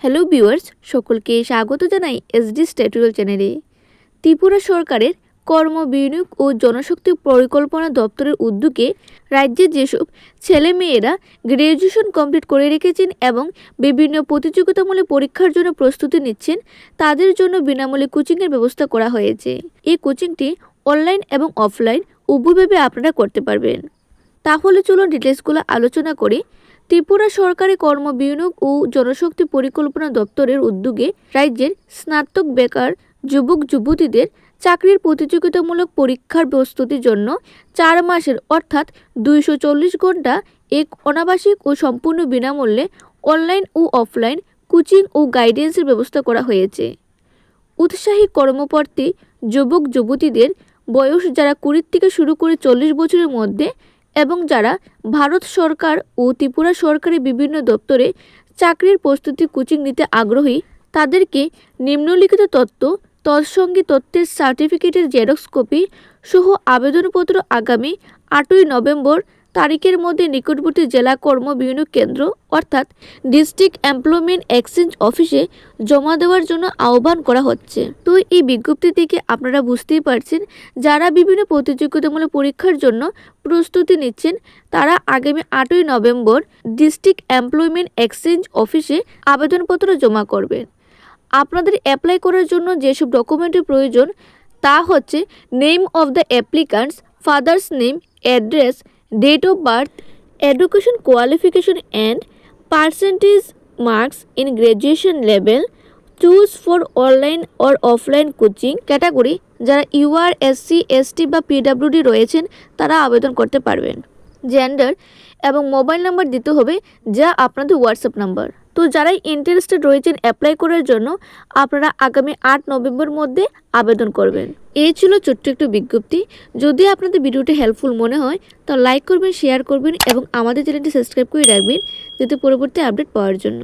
Hello viewers, সকলকে স্বাগত জানাই SDStudyTutorial চ্যানেলে। ত্রিপুরা সরকারের কর্ম বিনিয়োগ ও জনশক্তি পরিকল্পনা দপ্তরের উদ্যোগে রাজ্যের যেসব ছেলেমেয়েরা গ্র্যাজুয়েশন কমপ্লিট করে রেখেছেন এবং বিভিন্ন প্রতিযোগিতামূলক পরীক্ষার জন্য প্রস্তুতি নিচ্ছেন, তাদের জন্য বিনামূল্যে কোচিংয়ের ব্যবস্থা করা হয়েছে। এই কোচিংটি অনলাইন এবং অফলাইন উভয়ভাবে আপনারা করতে পারবেন। তাহলে চলুন ডিটেলসগুলো আলোচনা করি। ত্রিপুরা সরকারি কর্ম বিনিয়োগ ও জনশক্তি পরিকল্পনা দপ্তরের উদ্যোগে রাজ্যের স্নাতক বেকার যুবক যুবতীদের চাকরির প্রতিযোগিতামূলক পরীক্ষার প্রস্তুতির জন্য 4 মাসের অর্থাৎ 240 ঘন্টা এক অনাবাসিক ও সম্পূর্ণ বিনামূল্যে অনলাইন ও অফলাইন কোচিং ও গাইডেন্সের ব্যবস্থা করা হয়েছে। উৎসাহী কর্মপ্রার্থী যুবক যুবতীদের বয়স যারা 20 থেকে শুরু করে 40 বছরের মধ্যে এবং যারা ভারত সরকার ও ত্রিপুরা সরকারের বিভিন্ন দপ্তরে চাকরির প্রস্তুতি কোচিং নিতে আগ্রহী, তাদেরকে নিম্নলিখিত তথ্য তৎসঙ্গে তথ্যের সার্টিফিকেটের জেরক্স কপি সহ আবেদনপত্র আগামী 8ই নভেম্বর তারিখের মধ্যে নিকটবর্তী জেলা কর্ম বিনিয়োগ কেন্দ্র অর্থাৎ ডিস্ট্রিক্ট এমপ্লয়মেন্ট এক্সচেঞ্জ অফিসে জমা দেওয়ার জন্য আহ্বান করা হচ্ছে। তো এই বিজ্ঞপ্তি থেকে আপনারা বুঝতেই পারছেন, যারা বিভিন্ন প্রতিযোগিতামূলক পরীক্ষার জন্য প্রস্তুতি নিচ্ছেন তারা আগামী 8ই নভেম্বর ডিস্ট্রিক্ট এমপ্লয়মেন্ট এক্সচেঞ্জ অফিসে আবেদনপত্র জমা করবেন। আপনাদের অ্যাপ্লাই করার জন্য যেসব ডকুমেন্টের প্রয়োজন তা হচ্ছে name of the applicants, father's name, address, date of birth, education qualification and percentage marks in graduation level, choose for online or offline coaching category, যারা UR, SC, ST বা PWD রয়েছেন তারা আবেদন করতে পারবেন। জেন্ডার এবং মোবাইল নাম্বার দিতে হবে যা আপনাদের হোয়াটসঅ্যাপ নাম্বার। তো যারাই ইন্টারেস্টেড রয়েছেন অ্যাপ্লাই করার জন্য আপনারা আগামী 8 নভেম্বর মধ্যে আবেদন করবেন। এই ছিল ছোট্ট একটু বিজ্ঞপ্তি। যদি আপনাদের ভিডিওটি হেল্পফুল মনে হয় তো লাইক করবেন, শেয়ার করবেন এবং আমাদের চ্যানেলটি সাবস্ক্রাইব করে রাখবেন যাতে পরবর্তী আপডেট পাওয়ার জন্য।